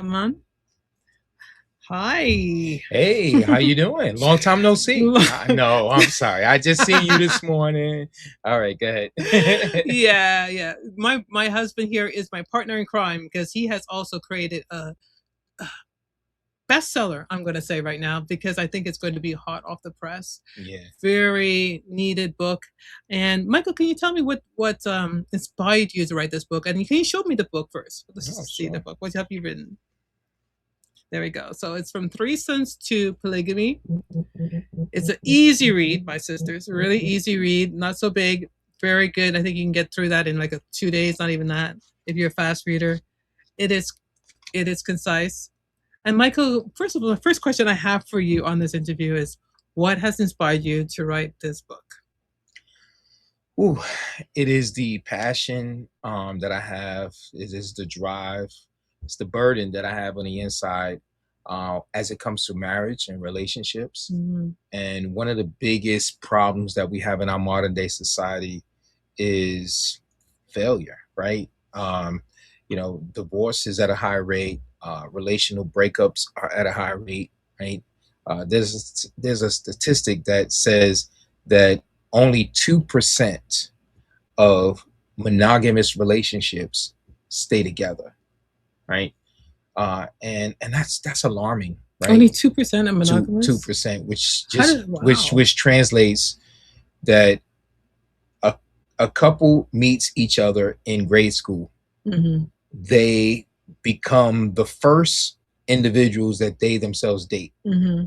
Come on. Hi. Hey, how you doing? Long time no see. No, I'm sorry. I just seen you this morning. All right, go ahead. Yeah. My husband here is my partner in crime because he has also created a bestseller, I'm going to say right now, because I think it's going to be hot off the press. Yeah. Very needed book. And Michael, can you tell me what inspired you to write this book? And can you show me the book first? Let's Oh, see the sure. book. What have you written? There we go. So it's from Threesomes to Polygamy. It's an easy read, my sisters. Really easy read, not so big, very good. I think you can get through that in like 2 days, not even that, if you're a fast reader. It is concise. And Michael, first of all, the first question I have for you on this interview is, what has inspired you to write this book? Ooh, it is the passion that I have. It is the drive. It's the burden that I have on the inside as it comes to marriage and relationships. Mhm. And one of the biggest problems that we have in our modern day society is failure, right? Divorce is at a high rate. Relational breakups are at a high rate, right? There's a statistic that says that only 2% of monogamous relationships stay together, right? And that's alarming, Only right? 2% of monogamous. 2%, which How just did, wow. which translates that a a couple meets each other in grade school. Mm-hmm. They become the first individuals that they themselves date. Mm-hmm.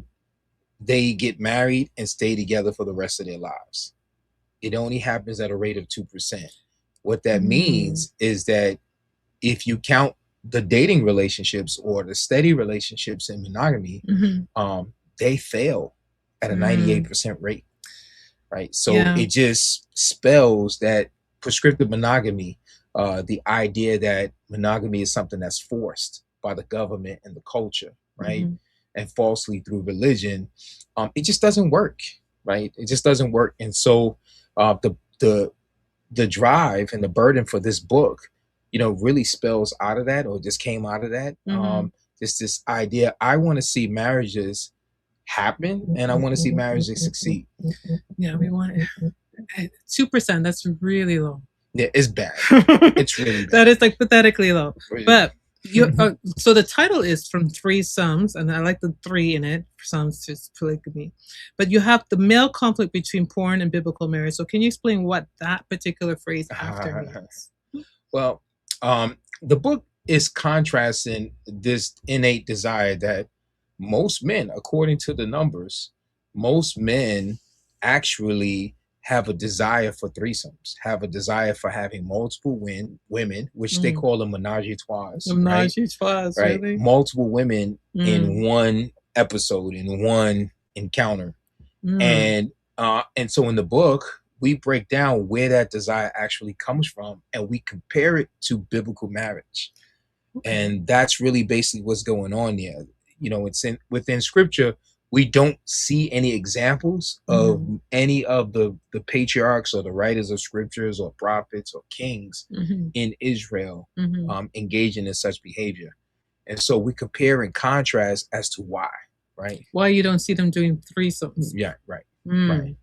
They get married and stay together for the rest of their lives. It only happens at a rate of 2%. What that means is that if you count the dating relationships or the steady relationships in monogamy, they fail at a 98% rate, right? So it just spells that prescriptive monogamy, the idea that monogamy is something that's forced by the government and the culture, right? And falsely through religion, it just doesn't work, right? It just doesn't work. And so the drive and the burden for this book, really spells out of that, or just came out of that. Just this idea, I want to see marriages happen, and I want to see marriages succeed. Yeah, we want 2%. That's really low. Yeah, it's bad. It's really bad. That is like pathetically low. Really. But you, so the title is from Threesomes, and I like the 3 in it. Sums to polygamy, but you have the male conflict between porn and biblical marriage. So can you explain what that particular phrase after means? Well, the book is contrasting this innate desire that most men, according to the numbers, most men actually have a desire for threesomes, have a desire for having multiple women, which they call them menage a trois. Menage a trois, right? really? Multiple women in one episode, in one encounter. And so in the book, we break down where that desire actually comes from, and we compare it to biblical marriage. And that's really basically what's going on there. It's within scripture, we don't see any examples of any of the patriarchs or the writers of scriptures or prophets or kings in Israel engaging in such behavior. And so we compare and contrast as to why, right? Why you don't see them doing threesomes. Yeah, right. Right.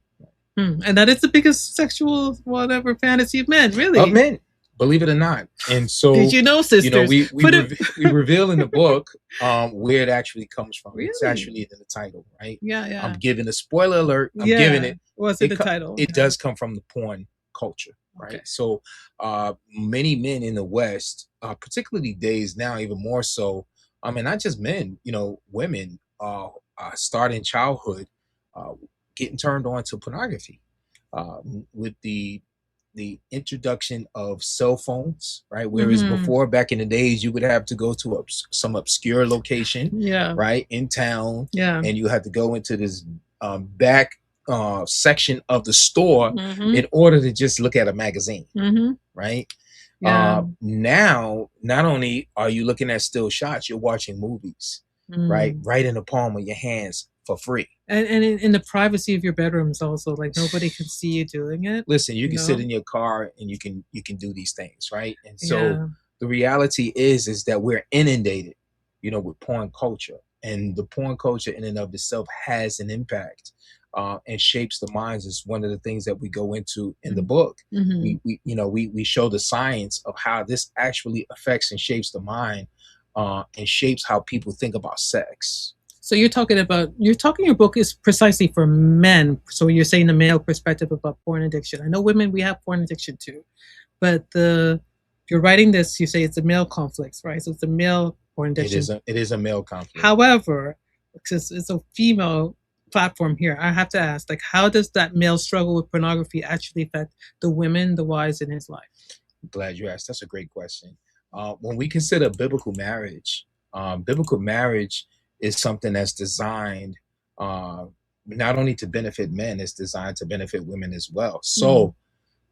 And that is the biggest sexual whatever fantasy of men, really. Of men, believe it or not. And so, did you know, sisters? We reveal in the book where it actually comes from. Really? It's actually in the title, right? Yeah. I'm giving a spoiler alert. I'm giving it. What's in the title? It does come from the porn culture, right? Okay. So many men in the West, particularly days now, even more so, and not just men, women starting childhood, getting turned on to pornography with the introduction of cell phones, right? Whereas before, back in the days, you would have to go to some obscure location, right, in town, and you had to go into this back section of the store in order to just look at a magazine, right? Now, not only are you looking at still shots, you're watching movies, right in the palm of your hands for free. And in the privacy of your bedrooms also, like nobody can see you doing it. Listen, you can sit in your car and you can do these things, right? And so the reality is that we're inundated with porn culture. And the porn culture in and of itself has an impact and shapes the minds. Is one of the things that we go into in the book. We show the science of how this actually affects and shapes the mind and shapes how people think about sex. So your book is precisely for men. So you're saying the male perspective about porn addiction. I know women, we have porn addiction too, but you're writing this, you say it's a male conflict, right? So it's a male porn addiction. It is a male conflict. However, because it's a female platform here, I have to ask, like, how does that male struggle with pornography actually affect the women, the wives in his life? I'm glad you asked. That's a great question. When we consider biblical marriage is something that's designed not only to benefit men, it's designed to benefit women as well. So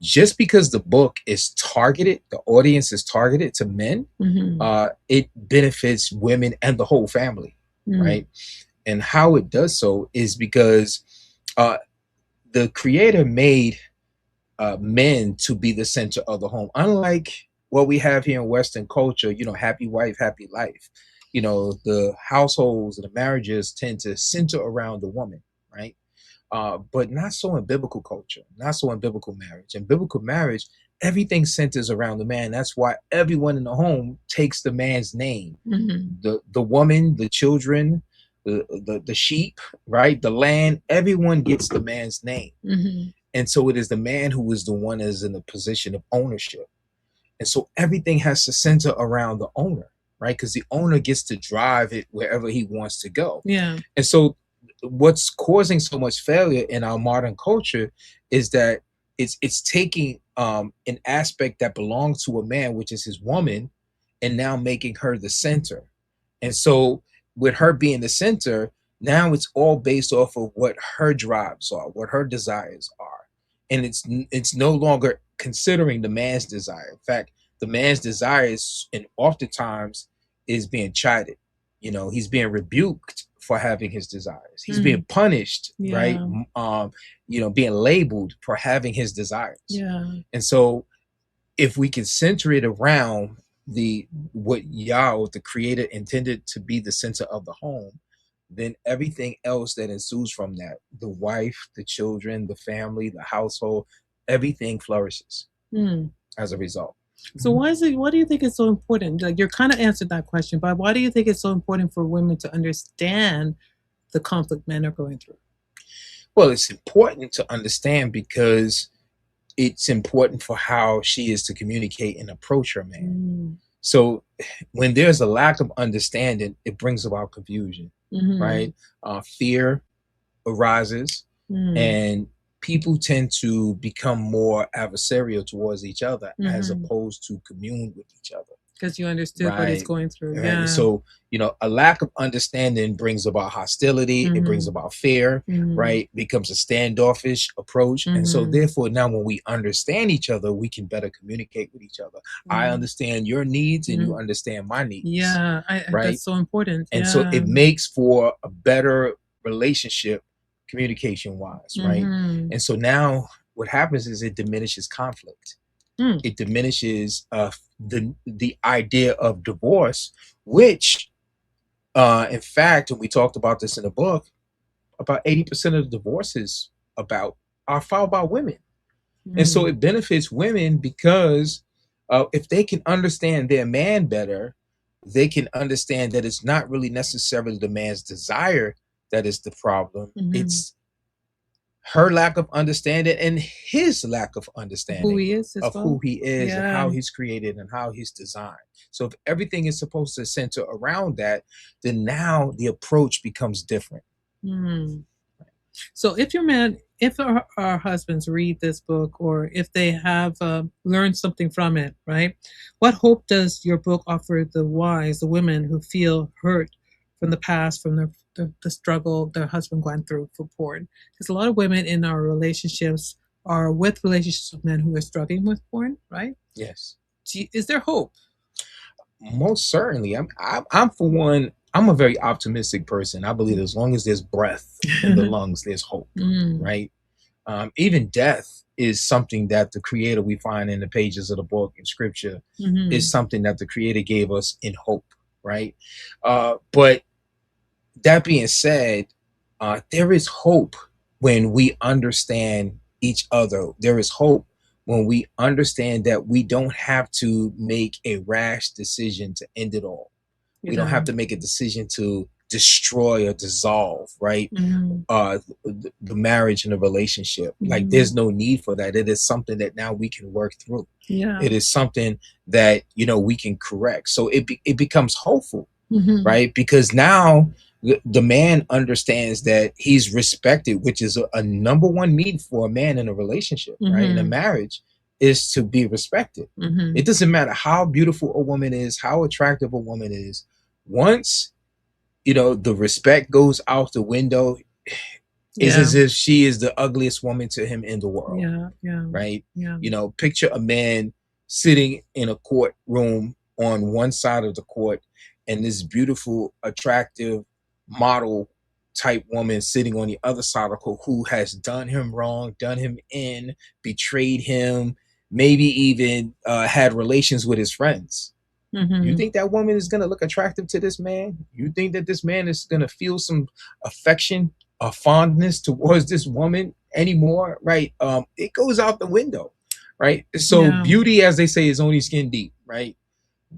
just because the book is targeted, the audience is targeted to men, it benefits women and the whole family, right? And how it does so is because the creator made men to be the center of the home. Unlike what we have here in Western culture, happy wife, happy life. The households and the marriages tend to center around the woman, right? But not so in biblical culture, not so in biblical marriage. In biblical marriage, everything centers around the man. That's why everyone in the home takes the man's name. The woman, the children, the sheep, right? The land, everyone gets the man's name. And so it is the man who is the one that is in the position of ownership. And so everything has to center around the owner, right? Because the owner gets to drive it wherever he wants to go. Yeah. And so what's causing so much failure in our modern culture is that it's taking an aspect that belongs to a man, which is his woman, and now making her the center. And so with her being the center, now it's all based off of what her drives are, what her desires are. And it's no longer considering the man's desire. In fact, the man's desires and oftentimes is being chided. He's being rebuked for having his desires. He's being punished, right? Being labeled for having his desires. Yeah. And so if we can center it around what Yah, the creator, intended to be the center of the home, then everything else that ensues from that, the wife, the children, the family, the household, everything flourishes as a result. So why do you think it's so important? Like, you're kind of answered that question, but why do you think it's so important for women to understand the conflict men are going through? Well, it's important to understand because it's important for how she is to communicate and approach her man. So when there's a lack of understanding, it brings about confusion, right? Fear arises, and people tend to become more adversarial towards each other as opposed to commune with each other. Because you understood what he's going through. Right? Yeah. So, a lack of understanding brings about hostility. It brings about fear, right? Becomes a standoffish approach. And so therefore, now when we understand each other, we can better communicate with each other. I understand your needs and you understand my needs. Yeah, right? That's so important. And so it makes for a better relationship communication wise, right? And so now what happens is it diminishes conflict. It diminishes the idea of divorce, which in fact, and we talked about this in the book, about 80% of the divorces are filed by women. And so it benefits women because if they can understand their man better, they can understand that it's not really necessarily the man's desire that is the problem. It's her lack of understanding and his lack of understanding who he is and how he's created and how he's designed. So if everything is supposed to center around that, then now the approach becomes different. So if our husbands read this book, or if they have learned something from it, right? What hope does your book offer the wives, the women who feel hurt from the past, from the struggle their husband went through for porn? Because a lot of women in our relationships are with relationships with men who are struggling with porn, right? Yes. Is there hope? Most certainly. I'm for one, I'm a very optimistic person. I believe as long as there's breath in the lungs, there's hope, right? Even death is something that the creator, we find in the pages of the book in scripture, is something that the creator gave us in hope. right? But that being said, there is hope when we understand each other. There is hope when we understand that we don't have to make a rash decision to end it all. We don't have to make a decision to destroy or dissolve, right? The marriage and the relationship. Like, there's no need for that. It is something that now we can work through. It is something that, we can correct. So it becomes hopeful, right? Because now the man understands that he's respected, which is a number one need for a man in a relationship, right? In a marriage, is to be respected. It doesn't matter how beautiful a woman is, how attractive a woman is. Once, the respect goes out the window, it's as if she is the ugliest woman to him in the world. Right? Picture a man sitting in a courtroom on one side of the court, and this beautiful, attractive model type woman sitting on the other side of the court, who has done him wrong, done him in, betrayed him, maybe even had relations with his friends. You think that woman is going to look attractive to this man? You think that this man is going to feel some affection or fondness towards this woman anymore, right? It goes out the window, right? So beauty, as they say, is only skin deep, right?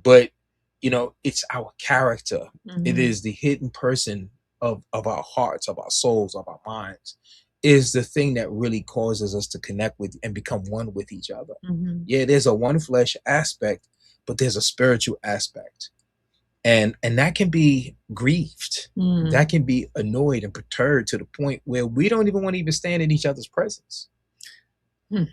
But it's our character. It is the hidden person of our hearts, of our souls, of our minds, is the thing that really causes us to connect with and become one with each other. Yeah, there's a one flesh aspect, but there's a spiritual aspect, and that can be grieved. That can be annoyed and perturbed to the point where we don't even want to even stand in each other's presence. Now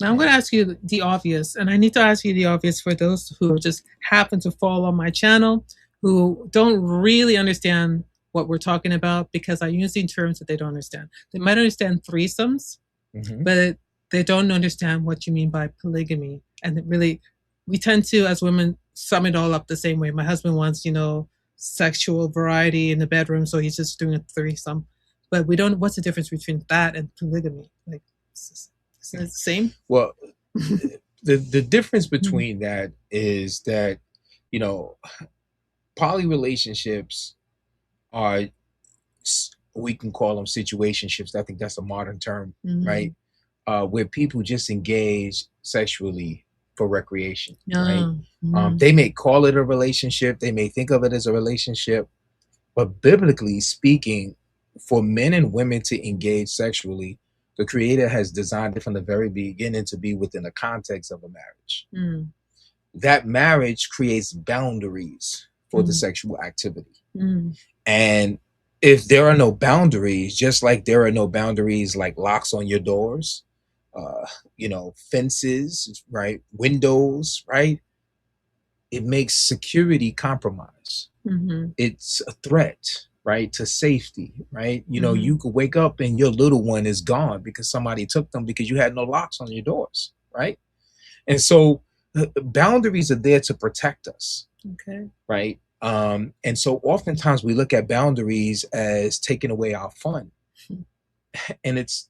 I'm going to ask you the obvious, and I need to ask you the obvious for those who just happen to follow my channel, who don't really understand what we're talking about, because I use these terms that they don't understand. They might understand threesomes, but they don't understand what you mean by polygamy. And it really, we tend to, as women, sum it all up the same way. My husband wants, sexual variety in the bedroom, so he's just doing a threesome. But we don't. What's the difference between that and polygamy? Like, is it the same? Well, the difference between that is that, poly relationships are, we can call them situationships. I think that's a modern term, right? Where people just engage sexually for recreation, right? They may call it a relationship, they may think of it as a relationship, but biblically speaking, for men and women to engage sexually, the Creator has designed it from the very beginning to be within the context of a marriage. That marriage creates boundaries for the sexual activity. And if there are no boundaries, just like there are no boundaries like locks on your doors, fences, right? Windows, right? It makes security compromise. It's a threat, right, to safety, right? You could wake up and your little one is gone because somebody took them because you had no locks on your doors, right? And so boundaries are there to protect us, right? And so oftentimes we look at boundaries as taking away our fun, and it's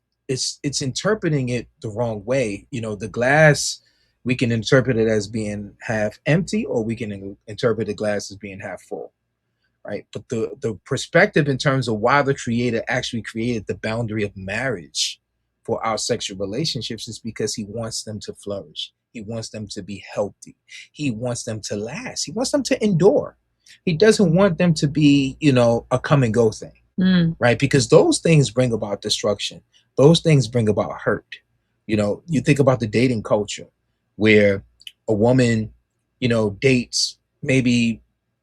interpreting it the wrong way. The glass, we can interpret it as being half empty, or we can interpret the glass as being half full, right? But the perspective in terms of why the Creator actually created the boundary of marriage for our sexual relationships is because He wants them to flourish. He wants them to be healthy. He wants them to last. He wants them to endure. He doesn't want them to be, a come and go thing, right? Because those things bring about destruction. Those things bring about hurt. You think about the dating culture where a woman, dates maybe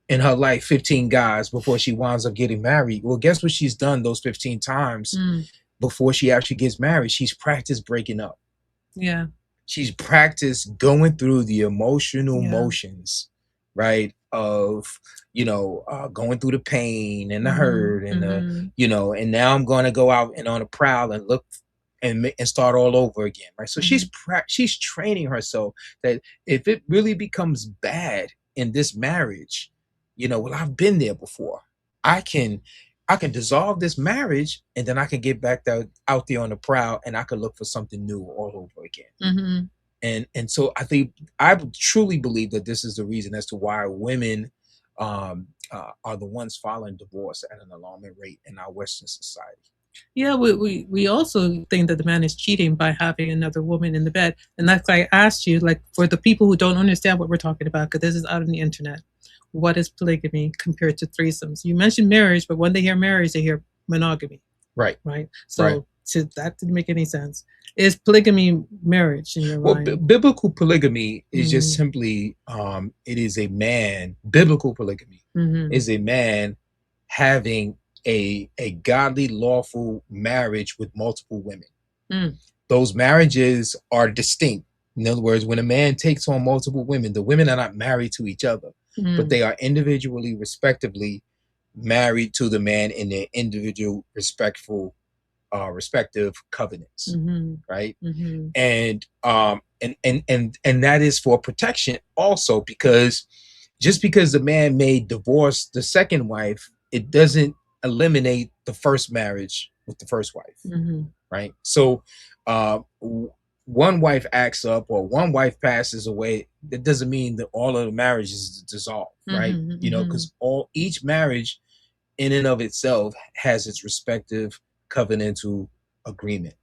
in her life 15 guys before she winds up getting married. Well, guess what she's done those 15 times before she actually gets married? She's practiced breaking up. She's practiced going through the emotional motions, right? Of, going through the pain and the hurt and the, and now I'm going to go out and on a prowl and look and start all over again, right? So she's training herself that if it really becomes bad in this marriage, well, I've been there before. I can dissolve this marriage, and then I can get back out there on the prowl, and I can look for something new all over again. And so I truly believe that this is the reason as to why women are the ones filing divorce at an alarming rate in our Western society. Yeah, we also think that the man is cheating by having another woman in the bed. And that's why I asked you, like, for the people who don't understand what we're talking about, because this is out on the internet, what is polygamy compared to threesomes? You mentioned marriage, but when they hear marriage, they hear monogamy. Right. Right. So that didn't make any sense. Is polygamy marriage in your mind? Biblical polygamy is just simply, it is a man, biblical polygamy is a man having a godly, lawful marriage with multiple women. Those marriages are distinct. In other words, when a man takes on multiple women, the women are not married to each other, but they are individually, respectively, married to the man in their individual, respective covenants, right? And that is for protection also, because just because the man may divorce the second wife, it doesn't eliminate the first marriage with the first wife, right? So one wife acts up or one wife passes away, that doesn't mean that all of the marriage is dissolved, right? You know, because each marriage in and of itself has its respective covenantal agreement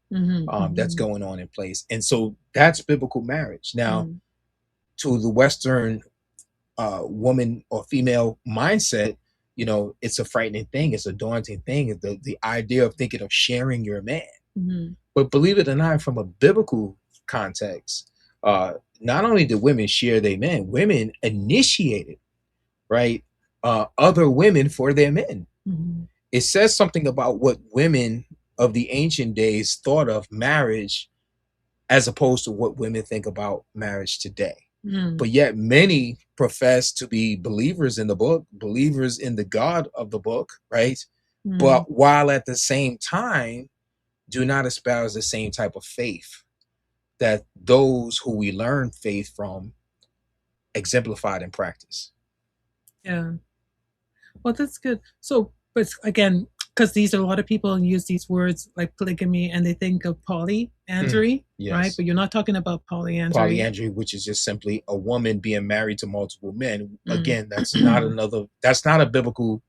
that's going on in place. And so that's biblical marriage. Now, to the Western woman or female mindset, you know, it's a frightening thing. It's a daunting thing. The idea of thinking of sharing your man. But believe it or not, from a biblical context, not only did women share their men, women initiated, right, other women for their men. It says something about what women of the ancient days thought of marriage as opposed to what women think about marriage today. But yet many profess to be believers in the book, believers in the God of the book, right? But while at the same time do not espouse the same type of faith that those who we learn faith from exemplified in practice. Yeah. Well, that's good. So, but again, because these are a lot of people use these words like polygamy and they think of polyandry, right? But you're not talking about polyandry. Polyandry, which is just simply a woman being married to multiple men. Again, that's not a biblical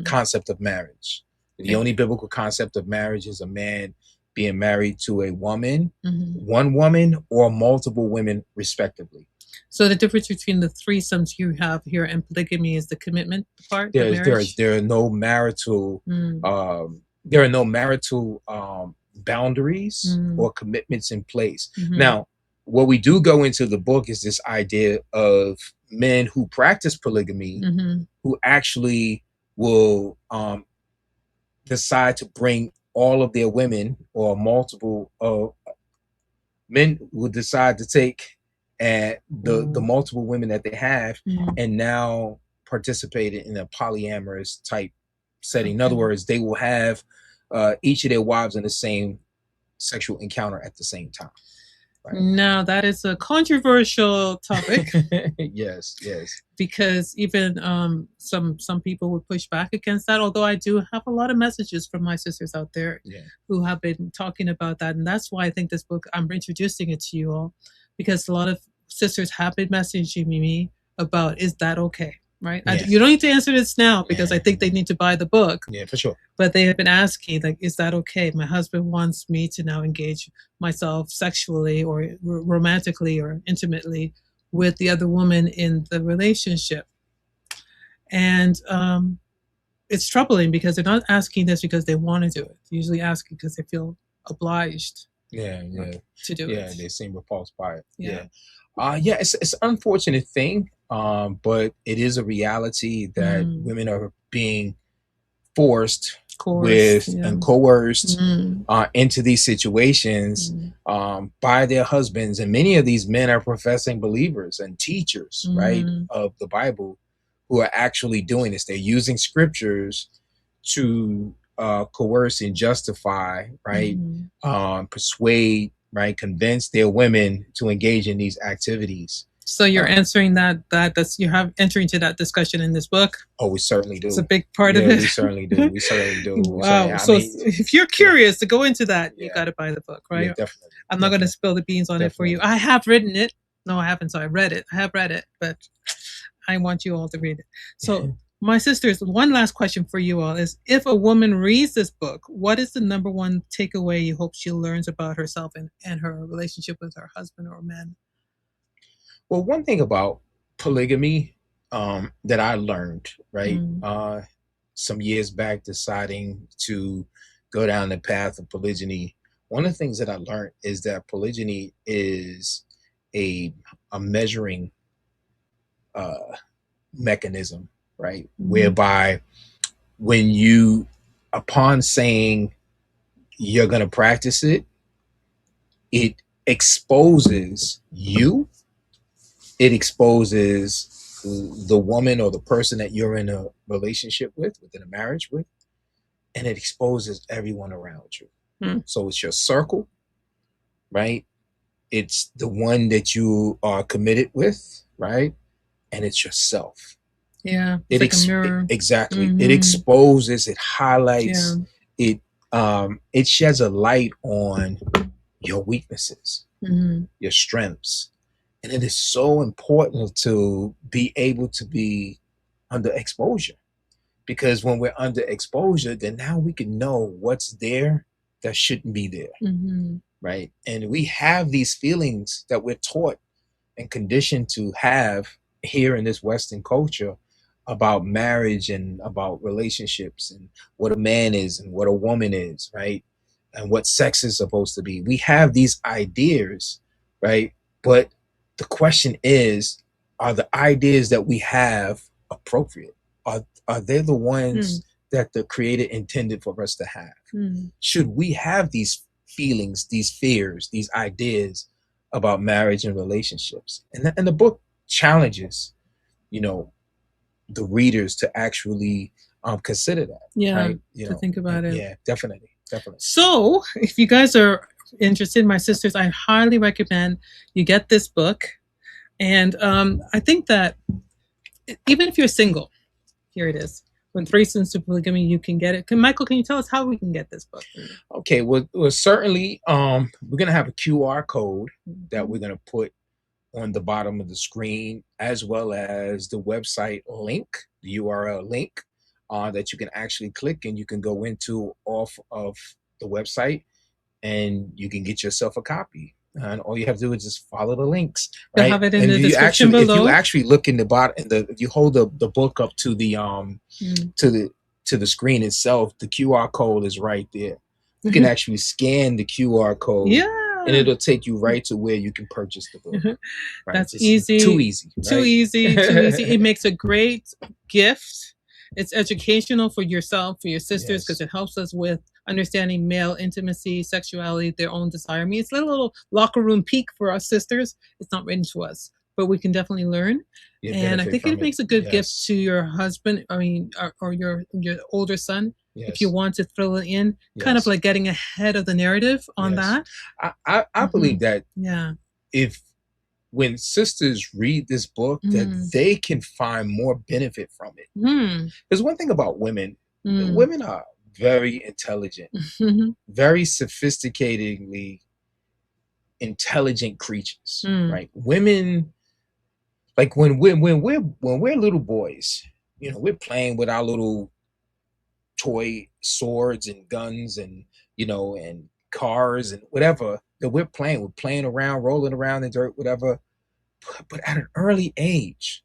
concept of marriage. The only biblical concept of marriage is a man being married to a woman, one woman, or multiple women, respectively. So the difference between the threesomes you have here and polygamy is the commitment part. There are no marital boundaries or commitments in place. Now, what we do go into the book is this idea of men who practice polygamy, who actually will decide to bring all of their women, or multiple men will decide to take the multiple women that they have and now participate in a polyamorous type setting. In other words, they will have each of their wives in the same sexual encounter at the same time. Right? Now that is a controversial topic. Yes. Because even some people would push back against that. Although I do have a lot of messages from my sisters out there who have been talking about that, and that's why I think this book, I'm introducing it to you all, because a lot of sisters have been messaging me about, is that okay? Right? You don't need to answer this now because I think they need to buy the book. Yeah, for sure. But they have been asking, like, is that okay? My husband wants me to now engage myself sexually or romantically or intimately with the other woman in the relationship. And it's troubling because they're not asking this because they want to do it. They're usually asking because they feel obliged to do it. Yeah, they seem repulsed by it. It's an unfortunate thing, but it is a reality that women are being forced and coerced into these situations by their husbands. And many of these men are professing believers and teachers, right, of the Bible, who are actually doing this. They're using scriptures to coerce and justify, right, persuade, right, convince their women to engage in these activities. So you're answering that's you have entering into that discussion in this book. Oh, we certainly do. It's a big part of it. We certainly do. Wow. So if you're curious to go into that, you got to buy the book, right? Yeah, definitely. I'm not going to spill the beans on it for you. I have written it. No, I haven't. So I read it. I have read it, but I want you all to read it. So, my sisters, one last question for you all is: if a woman reads this book, what is the number one takeaway you hope she learns about herself and her relationship with her husband or man? Well, one thing about polygamy that I learned, right, some years back, deciding to go down the path of polygyny, one of the things that I learned is that polygyny is a measuring mechanism, right, whereby when you, upon saying you're going to practice it, it exposes you, it exposes the woman or the person that you're in a relationship with, within a marriage with, and it exposes everyone around you. So it's your circle, right? It's the one that you are committed with, right? And it's yourself. Yeah, it's like a mirror. Exactly. It exposes, it highlights, it sheds a light on your weaknesses, your strengths. And it is so important to be able to be under exposure, because when we're under exposure, then now we can know what's there that shouldn't be there, right? And we have these feelings that we're taught and conditioned to have here in this Western culture about marriage and about relationships and what a man is and what a woman is, right? And what sex is supposed to be. We have these ideas, right? But the question is, are the ideas that we have appropriate? Are they the ones that the Creator intended for us to have? Should we have these feelings, these fears, these ideas about marriage and relationships? And the book challenges, the readers to actually consider that. Yeah, right? To think about it. Yeah, definitely. So, if you guys are interested, my sisters, I highly recommend you get this book. And I think that even if you're single, here it is. When Threesomes to Polygamy, you can get it. Michael, can you tell us how we can get this book? Okay, well certainly we're going to have a QR code that we're going to put on the bottom of the screen, as well as the website link, the URL link that you can actually click, and you can go into off of the website and you can get yourself a copy. And all you have to do is just follow the links. Right? Have it in the description below. If you actually look in the bottom, if you hold the book up to the to the screen itself, the QR code is right there. You can actually scan the QR code. And it'll take you right to where you can purchase the book. Right? That's easy. Too easy. Right? Too easy. It makes a great gift. It's educational for yourself, for your sisters, because it helps us with understanding male intimacy, sexuality, their own desire. I mean, it's a little locker room peek for us sisters. It's not written to us, but we can definitely learn. And I think it makes a good gift to your husband, or your older son. If you want to throw it in, kind of like getting ahead of the narrative on that. I believe that if when sisters read this book, that they can find more benefit from it. There's one thing about women. Women are very intelligent, very sophisticatedly intelligent creatures, right? Women, like when we're little boys, we're playing with our little toy swords and guns and and cars and whatever that we're playing around, rolling around in dirt, whatever. But at an early age,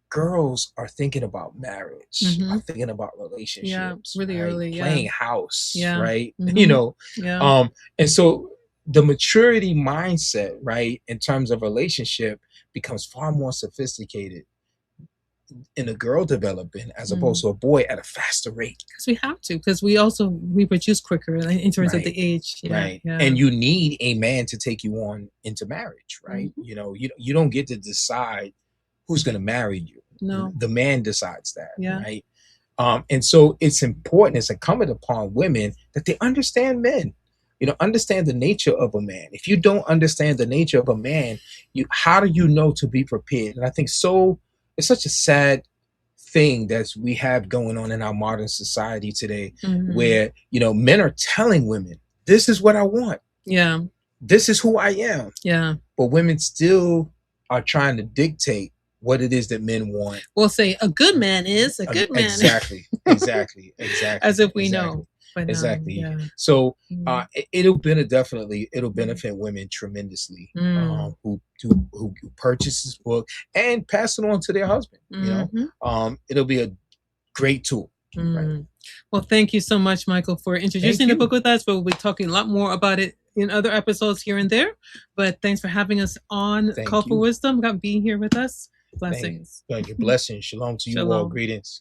girls are thinking about marriage, are thinking about relationships, really early, playing house, right? And so the maturity mindset, right, in terms of relationship becomes far more sophisticated in a girl developing as opposed to a boy at a faster rate. Because we have to, because we also reproduce quicker in terms of the age. And you need a man to take you on into marriage, right? You don't get to decide who's going to marry you. No, the man decides that, right? And so it's important, it's incumbent upon women that they understand men. Understand the nature of a man. If you don't understand the nature of a man, how do you know to be prepared? And I think it's such a sad thing that we have going on in our modern society today, where men are telling women, this is what I want, this is who I am, but women still are trying to dictate what it is that men want. We'll say a good man is a good man. Exactly. As if we know. But Exactly. yeah. So it'll benefit women tremendously who purchase this book and pass it on to their husband. You know, it'll be a great tool. Right. Well, thank you so much, Michael, for introducing the book with us. But we'll be talking a lot more about it in other episodes here and there. But thanks for having us on Call for Wisdom, being here with us. Blessings. Thank you. Blessings. Shalom to you all. Greetings.